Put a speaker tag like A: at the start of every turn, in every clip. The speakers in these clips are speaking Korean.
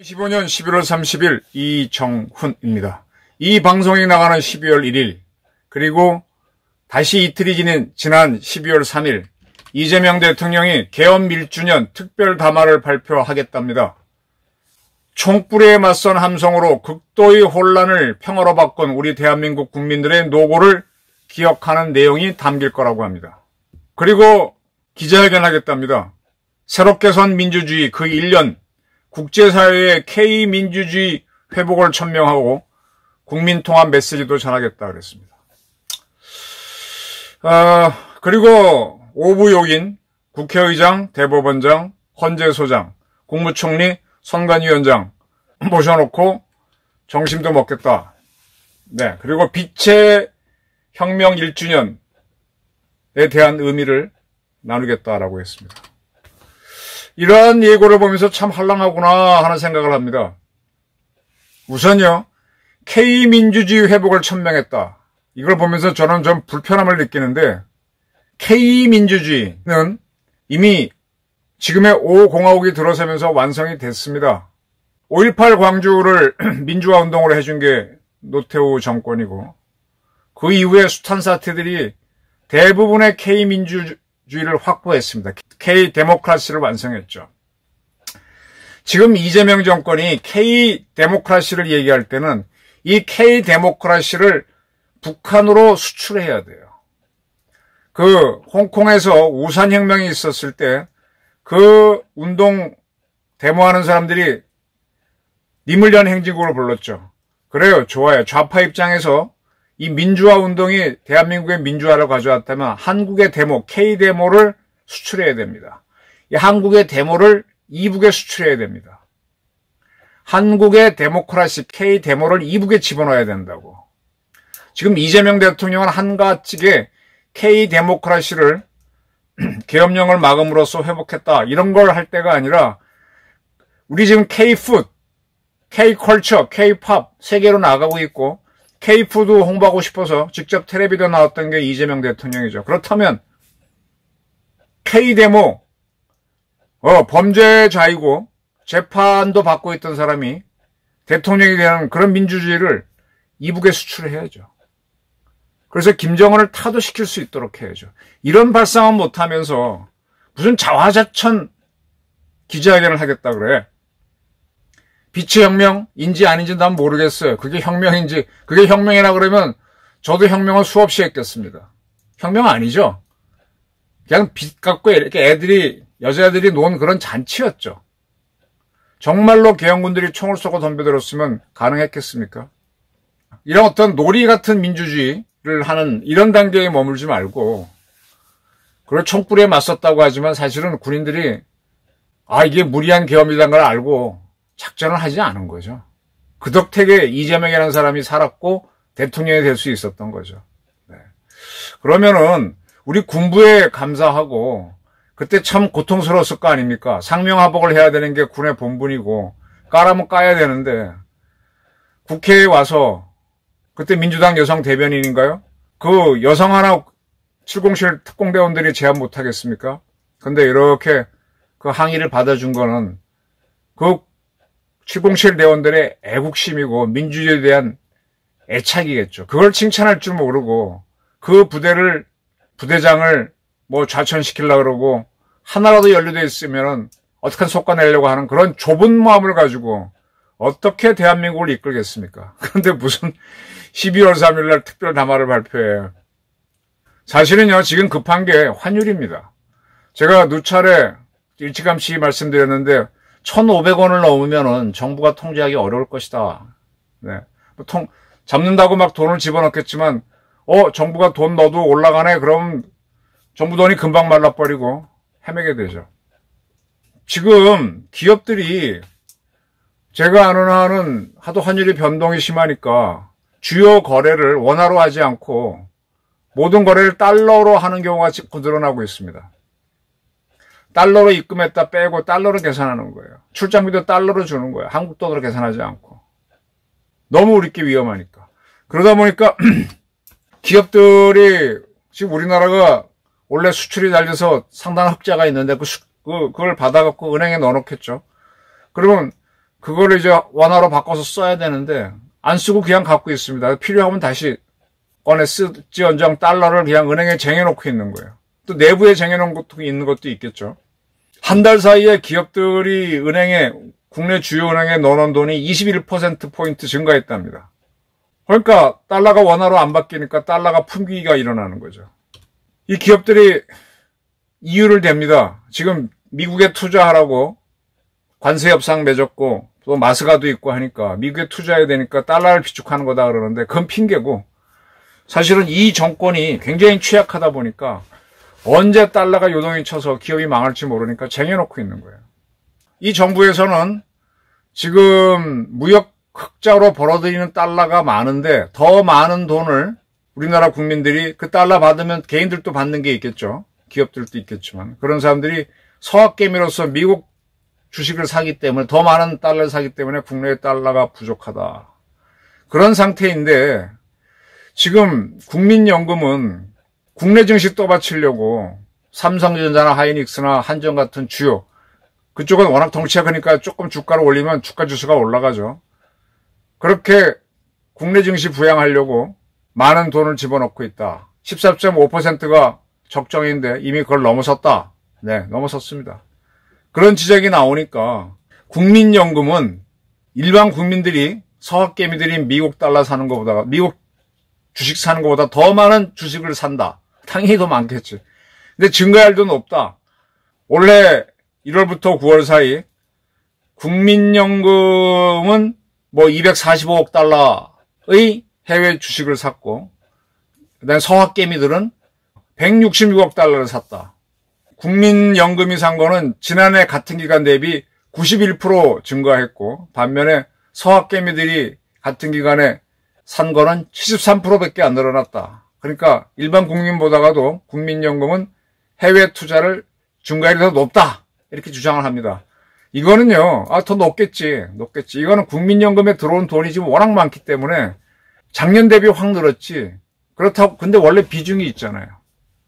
A: 2015년 11월 30일 이정훈입니다. 이 방송이 나가는 12월 1일 그리고 다시 이틀이 지난 12월 3일 이재명 대통령이 계엄 1주년 특별 담화를 발표하겠답니다. 총불에 맞선 함성으로 극도의 혼란을 평화로 바꾼 우리 대한민국 국민들의 노고를 기억하는 내용이 담길 거라고 합니다. 그리고 기자회견하겠답니다. 새롭게 선 민주주의 그 1년 국제사회의 K민주주의 회복을 천명하고 국민통합 메시지도 전하겠다 그랬습니다. 그리고 오부용인 국회의장, 대법원장, 헌재소장, 국무총리, 선관위원장 모셔놓고 정심도 먹겠다. 네, 그리고 빛의 혁명 1주년에 대한 의미를 나누겠다라고 했습니다. 이러한 예고를 보면서 참 한랑하구나 하는 생각을 합니다. 우선요, K민주주의 회복을 천명했다. 이걸 보면서 저는 좀 불편함을 느끼는데 K민주주의는 이미 지금의 5공화국이 들어서면서 완성이 됐습니다. 5.18 광주를 민주화 운동으로 해준 게 노태우 정권이고 그 이후에 숱한 사태들이 대부분의 K민주주의를 확보했습니다. K데모크라시를 완성했죠. 지금 이재명 정권이 K데모크라시를 얘기할 때는 이 K데모크라시를 북한으로 수출해야 돼요. 그 홍콩에서 우산혁명이 있었을 때 그 운동 데모하는 사람들이 니물련 행진곡을 불렀죠. 그래요. 좋아요. 좌파 입장에서 이 민주화 운동이 대한민국의 민주화를 가져왔다면 한국의 데모, K데모를 수출해야 됩니다. 이 한국의 데모를 이북에 수출해야 됩니다. 한국의 데모크라시, K데모를 이북에 집어넣어야 된다고. 지금 이재명 대통령은 한가지게 K데모크라시를 계엄령을 막음으로써 회복했다. 이런 걸 할 때가 아니라 우리 지금 K푸드, K컬처, K팝 세계로 나가고 있고 K푸드 홍보하고 싶어서 직접 텔레비도 나왔던 게 이재명 대통령이죠. 그렇다면 K데모, 범죄자이고 재판도 받고 있던 사람이 대통령이 되는 그런 민주주의를 이북에 수출해야죠. 그래서 김정은을 타도시킬 수 있도록 해야죠. 이런 발상은 못하면서 무슨 자화자찬 기자회견을 하겠다 그래. 빛의 혁명인지 아닌지 난 모르겠어요. 그게 혁명인지, 그게 혁명이라 그러면 저도 혁명을 수없이 했겠습니다. 혁명 아니죠. 그냥 빛 갖고 이렇게 여자애들이 논 그런 잔치였죠. 정말로 계엄군들이 총을 쏘고 덤벼들었으면 가능했겠습니까? 이런 어떤 놀이 같은 민주주의를 하는 이런 단계에 머물지 말고, 그걸 총불에 맞섰다고 하지만 사실은 군인들이 이게 무리한 계엄이라는 걸 알고 작전을 하지 않은 거죠. 그 덕택에 이재명이라는 사람이 살았고 대통령이 될 수 있었던 거죠. 네. 그러면은 우리 군부에 감사하고 그때 참 고통스러웠을 거 아닙니까? 상명하복을 해야 되는 게 군의 본분이고 까라면 까야 되는데 국회에 와서 그때 민주당 여성 대변인인가요? 그 여성 하나 707 특공대원들이 제압 못하겠습니까? 근데 이렇게 그 항의를 받아준 거는 그 707 대원들의 애국심이고 민주주의에 대한 애착이겠죠. 그걸 칭찬할 줄 모르고 그 부대장을 뭐 좌천시키려고 그러고 하나라도 연루되어 있으면은 어떻게 솎아내려고 하는 그런 좁은 마음을 가지고 어떻게 대한민국을 이끌겠습니까? 그런데 무슨 12월 3일 날 특별 담화를 발표해요. 사실은요, 지금 급한 게 환율입니다. 제가 누차례 일찌감치 말씀드렸는데 1,500원을 넘으면은 정부가 통제하기 어려울 것이다. 네. 잡는다고 막 돈을 집어넣겠지만, 정부가 돈 넣어도 올라가네? 그럼 정부 돈이 금방 말라버리고 헤매게 되죠. 지금 기업들이 제가 아는 한은 하도 환율이 변동이 심하니까 주요 거래를 원화로 하지 않고 모든 거래를 달러로 하는 경우가 지금 늘어나고 있습니다. 달러로 입금했다 빼고 달러로 계산하는 거예요. 출장비도 달러로 주는 거예요. 한국 돈으로 계산하지 않고. 너무 우리께 위험하니까. 그러다 보니까 기업들이 지금 우리나라가 원래 수출이 달려서 상당한 흑자가 있는데 그걸 받아갖고 은행에 넣어놓겠죠. 그러면 그거를 이제 원화로 바꿔서 써야 되는데 안 쓰고 그냥 갖고 있습니다. 필요하면 다시 꺼내 쓰지언정 달러를 그냥 은행에 쟁여놓고 있는 거예요. 또 내부에 쟁여놓은 것도 있는 것도 있겠죠. 한 달 사이에 기업들이 국내 주요 은행에 넣어놓은 돈이 21%포인트 증가했답니다. 그러니까 달러가 원화로 안 바뀌니까 달러가 품귀가 일어나는 거죠. 이 기업들이 이유를 댑니다. 지금 미국에 투자하라고 관세 협상 맺었고 또 마스가도 있고 하니까 미국에 투자해야 되니까 달러를 비축하는 거다 그러는데 그건 핑계고 사실은 이 정권이 굉장히 취약하다 보니까 언제 달러가 요동이 쳐서 기업이 망할지 모르니까 쟁여놓고 있는 거예요. 이 정부에서는 지금 무역 흑자로 벌어들이는 달러가 많은데 더 많은 돈을 우리나라 국민들이 그 달러 받으면 개인들도 받는 게 있겠죠. 기업들도 있겠지만 그런 사람들이 서학개미로서 미국 주식을 사기 때문에 더 많은 달러를 사기 때문에 국내의 달러가 부족하다. 그런 상태인데 지금 국민연금은 국내 증시 떠받치려고 삼성전자나 하이닉스나 한전 같은 주요 그쪽은 워낙 덩치가 크니까 조금 주가를 올리면 주가 지수가 올라가죠. 그렇게 국내 증시 부양하려고 많은 돈을 집어넣고 있다. 14.5%가 적정인데 이미 그걸 넘어섰다. 네, 넘어섰습니다. 그런 지적이 나오니까 국민연금은 일반 국민들이 서학개미들이 미국 달러 사는 것보다 미국 주식 사는 것보다 더 많은 주식을 산다. 당연히 더 많겠지. 근데 증가할 돈은 없다. 올해 1월부터 9월 사이 국민연금은 245억 달러의 해외 주식을 샀고 그다음에 서학개미들은 166억 달러를 샀다. 국민연금이 산 거는 지난해 같은 기간 대비 91% 증가했고 반면에 서학개미들이 같은 기간에 산 거는 73%밖에 안 늘어났다. 그러니까 일반 국민보다가도 국민연금은 해외 투자를 증가율이 더 높다. 이렇게 주장을 합니다. 이거는요, 더 높겠지. 이거는 국민연금에 들어온 돈이 지금 워낙 많기 때문에 작년 대비 확 늘었지. 그렇다고, 근데 원래 비중이 있잖아요.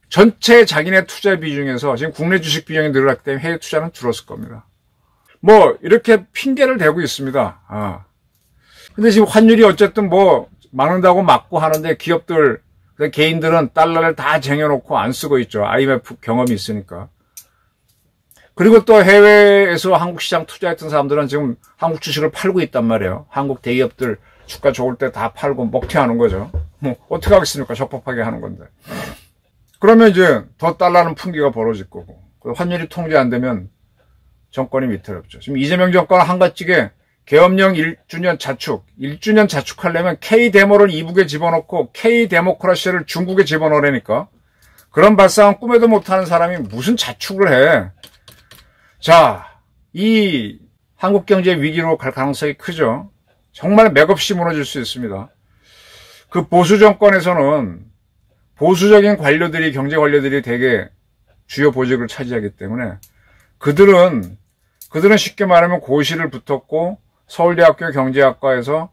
A: 전체 자기네 투자 비중에서 지금 국내 주식 비중이 늘어났기 때문에 해외 투자는 줄었을 겁니다. 이렇게 핑계를 대고 있습니다. 근데 지금 환율이 어쨌든 막는다고 막고 하는데 기업들, 개인들은 달러를 다 쟁여놓고 안 쓰고 있죠. IMF 경험이 있으니까. 그리고 또 해외에서 한국 시장 투자했던 사람들은 지금 한국 주식을 팔고 있단 말이에요. 한국 대기업들 주가 좋을 때 다 팔고 먹튀하는 거죠. 어떻게 하겠습니까? 적법하게 하는 건데. 그러면 이제 더 달러는 풍기가 벌어질 거고. 환율이 통제 안 되면 정권이 위태롭죠. 지금 이재명 정권은 한가지게 계엄령 1주년 자축하려면 K데모를 이북에 집어넣고 K데모크라시를 중국에 집어넣으라니까. 그런 발상은 꿈에도 못하는 사람이 무슨 자축을 해. 자, 이 한국 경제 위기로 갈 가능성이 크죠. 정말 맥없이 무너질 수 있습니다. 그 보수 정권에서는 보수적인 관료들이, 경제 관료들이 되게 주요 보직을 차지하기 때문에 그들은 쉽게 말하면 고시를 붙었고 서울대학교 경제학과에서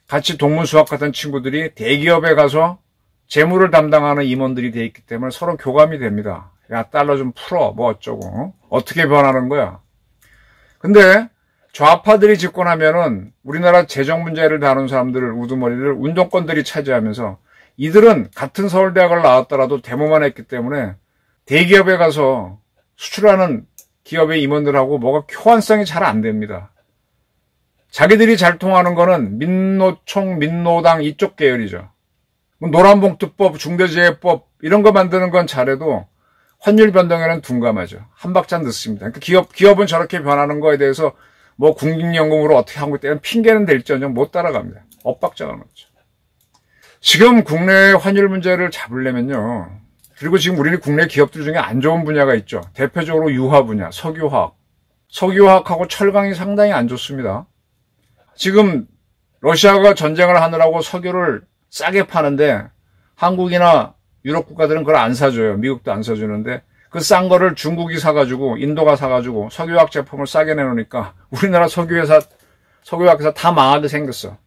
A: 같이 동문 수학하던 친구들이 대기업에 가서 재무를 담당하는 임원들이 돼 있기 때문에 서로 교감이 됩니다. 야, 달러 좀 풀어. 어쩌고. 어떻게 변하는 거야. 근데 좌파들이 집권하면은 우리나라 재정 문제를 다루는 사람들을, 우두머리를 운동권들이 차지하면서 이들은 같은 서울대학을 나왔더라도 데모만 했기 때문에 대기업에 가서 수출하는 기업의 임원들하고 뭐가 교환성이 잘 안 됩니다. 자기들이 잘 통하는 거는 민노총, 민노당 이쪽 계열이죠. 노란봉투법, 중대재해법 이런 거 만드는 건 잘해도 환율 변동에는 둔감하죠. 한 박자 늦습니다. 그러니까 기업은 저렇게 변하는 거에 대해서 국민연금으로 어떻게 하고 있다는 핑계는 될지언정 못 따라갑니다. 엇박자가 맞죠. 지금 국내 환율 문제를 잡으려면요. 그리고 지금 우리 국내 기업들 중에 안 좋은 분야가 있죠. 대표적으로 유화 분야, 석유화학. 석유화학하고 철강이 상당히 안 좋습니다. 지금 러시아가 전쟁을 하느라고 석유를 싸게 파는데 한국이나 유럽 국가들은 그걸 안 사줘요. 미국도 안 사주는데 그 싼 거를 중국이 사가지고 인도가 사가지고 석유화학 제품을 싸게 내놓으니까 우리나라 석유화학회사 다 망하게 생겼어.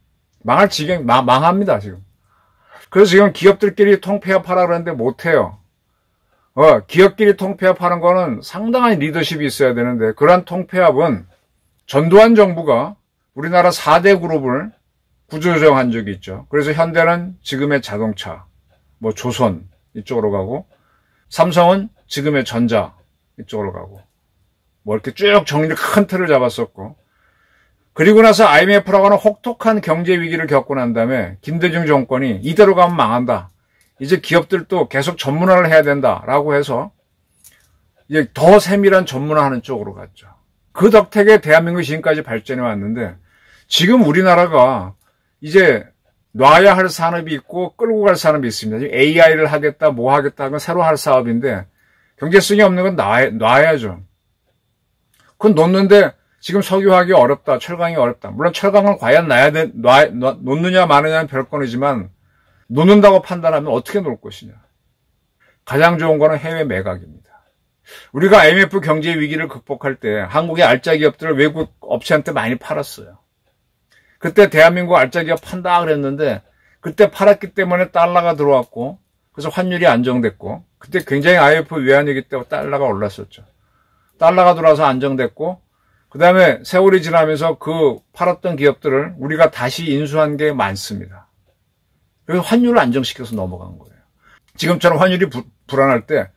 A: 망합니다, 지금. 그래서 지금 기업들끼리 통폐합하라 그러는데 못해요. 기업끼리 통폐합하는 거는 상당한 리더십이 있어야 되는데, 그러한 통폐합은 전두환 정부가 우리나라 4대 그룹을 구조조정한 적이 있죠. 그래서 현대는 지금의 자동차, 뭐 조선 이쪽으로 가고, 삼성은 지금의 전자 이쪽으로 가고, 뭐 이렇게 쭉 정리를 큰 틀을 잡았었고, 그리고 나서 IMF라고 하는 혹독한 경제 위기를 겪고 난 다음에 김대중 정권이 이대로 가면 망한다. 이제 기업들도 계속 전문화를 해야 된다라고 해서 이제 더 세밀한 전문화하는 쪽으로 갔죠. 그 덕택에 대한민국이 지금까지 발전해 왔는데, 지금 우리나라가 이제 놔야 할 산업이 있고 끌고 갈 산업이 있습니다. 지금 AI를 하겠다, 뭐 하겠다 하면 새로 할 사업인데, 경제성이 없는 건 놔야죠. 그건 놓는데 지금 석유하기 어렵다, 철강이 어렵다. 물론 철강을 과연 놓느냐 마느냐는 별건이지만, 놓는다고 판단하면 어떻게 놓을 것이냐. 가장 좋은 거는 해외 매각입니다. 우리가 IMF 경제 위기를 극복할 때 한국의 알짜 기업들을 외국 업체한테 많이 팔았어요. 그때 대한민국 알짜 기업 판다 그랬는데, 그때 팔았기 때문에 달러가 들어왔고, 그래서 환율이 안정됐고, 그때 굉장히 IMF 외환위기 때 달러가 올랐었죠. 달러가 들어와서 안정됐고, 그 다음에 세월이 지나면서 그 팔았던 기업들을 우리가 다시 인수한 게 많습니다. 그래서 환율을 안정시켜서 넘어간 거예요. 지금처럼 환율이 불안할 때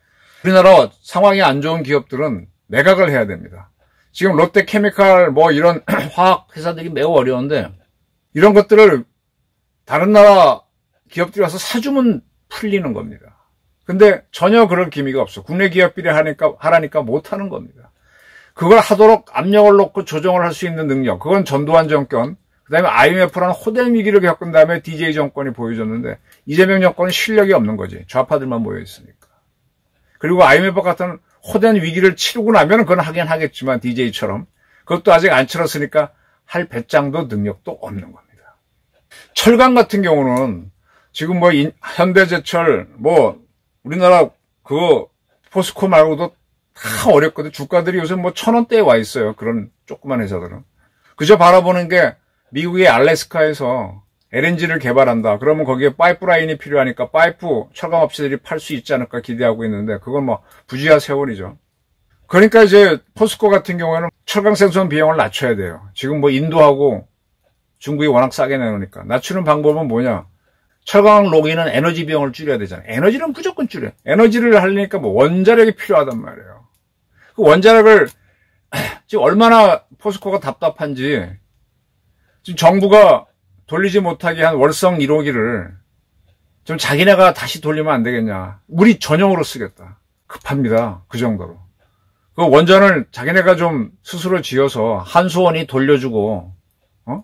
A: 우리나라 상황이 안 좋은 기업들은 매각을 해야 됩니다. 지금 롯데케미칼 뭐 이런 화학 회사들이 매우 어려운데, 이런 것들을 다른 나라 기업들이 와서 사주면 풀리는 겁니다. 근데 전혀 그럴 기미가 없어. 국내 기업들이 하라니까 못하는 겁니다. 그걸 하도록 압력을 놓고 조정을 할 수 있는 능력, 그건 전두환 정권, 그 다음에 IMF라는 호된 위기를 겪은 다음에 DJ 정권이 보여줬는데, 이재명 정권은 실력이 없는 거지. 좌파들만 모여있으니까. 그리고 IMF 같은 호된 위기를 치르고 나면 그건 하긴 하겠지만, DJ처럼. 그것도 아직 안 치렀으니까 할 배짱도 능력도 없는 겁니다. 철강 같은 경우는 지금 뭐 현대제철, 뭐 우리나라 그거 포스코 말고도 다 어렵거든. 주가들이 요새 뭐 1,000원대에 와 있어요. 그런 조그만 회사들은. 그저 바라보는 게 미국의 알래스카에서 LNG를 개발한다. 그러면 거기에 파이프라인이 필요하니까 파이프 철강 업체들이 팔 수 있지 않을까 기대하고 있는데, 그건 뭐 부지하 세월이죠. 그러니까 이제 포스코 같은 경우에는 철강 생산 비용을 낮춰야 돼요. 지금 뭐 인도하고 중국이 워낙 싸게 내놓으니까. 낮추는 방법은 뭐냐? 철강 로기는 에너지 비용을 줄여야 되잖아요. 에너지는 무조건 줄여. 에너지를 하려니까 뭐 원자력이 필요하단 말이에요. 그 원자력을 지금 얼마나 포스코가 답답한지, 지금 정부가 돌리지 못하게 한 월성 1호기를 좀 자기네가 다시 돌리면 안 되겠냐. 우리 전용으로 쓰겠다. 급합니다. 그 정도로. 그 원전을 자기네가 좀 스스로 지어서 한수원이 돌려주고,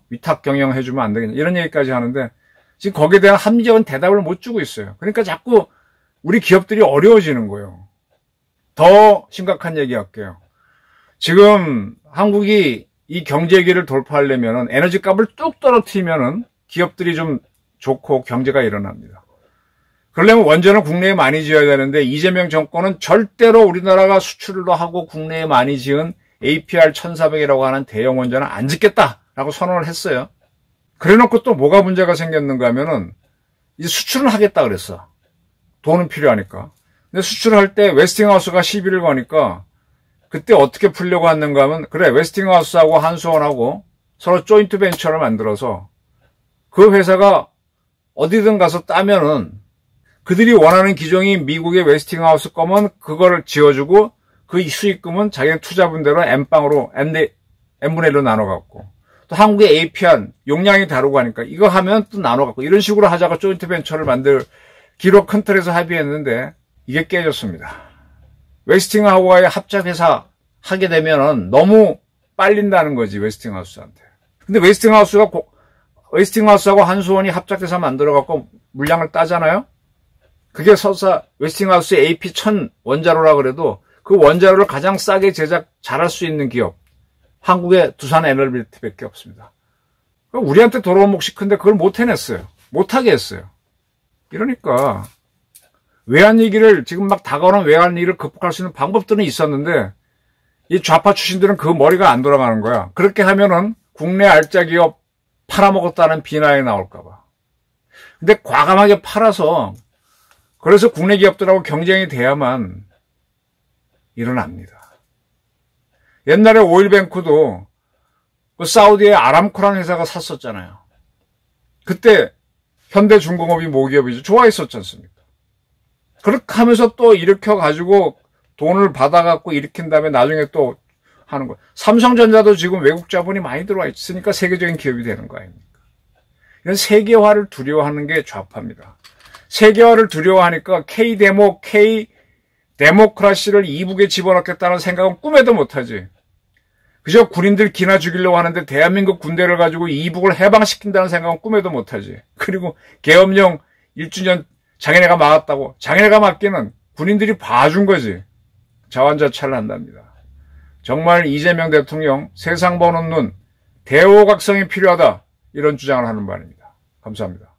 A: 위탁 경영해주면 안 되겠냐. 이런 얘기까지 하는데, 지금 거기에 대한 합리적인 대답을 못 주고 있어요. 그러니까 자꾸 우리 기업들이 어려워지는 거예요. 더 심각한 얘기 할게요. 지금 한국이 이 경제위기를 돌파하려면 에너지 값을 뚝 떨어뜨리면 기업들이 좀 좋고 경제가 일어납니다. 그러려면 원전을 국내에 많이 지어야 되는데, 이재명 정권은 절대로 우리나라가 수출도 하고 국내에 많이 지은 APR 1400이라고 하는 대형 원전을 안 짓겠다라고 선언을 했어요. 그래놓고 또 뭐가 문제가 생겼는가 하면은, 이제 수출을 하겠다 그랬어. 돈은 필요하니까. 근데 수출을 할 때 웨스팅하우스가 시비를 거니까, 그때 어떻게 풀려고 했는가 하면, 그래, 웨스팅하우스하고 한수원하고 서로 조인트 벤처를 만들어서 그 회사가 어디든 가서 따면은 그들이 원하는 기종이 미국의 웨스팅하우스 거면 그거를 지어주고, 그 수익금은 자기네 투자분대로 N분의 1로 나눠갖고, 또 한국의 APR 용량이 다르고 하니까 이거 하면 또 나눠갖고, 이런 식으로 하자가 조인트 벤처를 만들기로 큰 틀에서 합의했는데, 이게 깨졌습니다. 웨스팅하우스와의 합작회사 하게 되면은 너무 빨린다는 거지, 웨스팅하우스한테. 근데 웨스팅하우스하고 한수원이 합작회사 만들어갖고 물량을 따잖아요? 그게 설사 웨스팅하우스 AP1000 원자로라 그래도 그 원자로를 가장 싸게 잘할 수 있는 기업, 한국의 두산 에너빌리티밖에 없습니다. 우리한테 돌아온 몫이 큰데 그걸 못 해냈어요. 못하게 했어요. 이러니까 외환위기를, 지금 막 다가오는 외환위기를 극복할 수 있는 방법들은 있었는데, 이 좌파 출신들은 그 머리가 안 돌아가는 거야. 그렇게 하면은 국내 알짜 기업 팔아먹었다는 비난이 나올까봐. 근데 과감하게 팔아서 그래서 국내 기업들하고 경쟁이 돼야만 일어납니다. 옛날에 오일뱅크도 그 사우디의 아람코라는 회사가 샀었잖아요. 그때 현대중공업이 모기업이죠. 좋아했었지 않습니까? 그렇게 하면서 또 일으켜가지고 돈을 받아갖고 일으킨 다음에 나중에 또 하는 거예요. 삼성전자도 지금 외국 자본이 많이 들어와 있으니까 세계적인 기업이 되는 거 아닙니까? 이런 세계화를 두려워하는 게 좌파입니다. 세계화를 두려워하니까 K데모크라시를 이북에 집어넣겠다는 생각은 꿈에도 못하지. 그저 군인들 기나 죽이려고 하는데 대한민국 군대를 가지고 이북을 해방시킨다는 생각은 꿈에도 못하지. 그리고 계엄령 1주년 자기네가 막았다고. 자기네가 막기는 군인들이 봐준 거지. 자원자찰난답니다. 정말 이재명 대통령 세상 보는 눈, 대오각성이 필요하다. 이런 주장을 하는 바입니다. 감사합니다.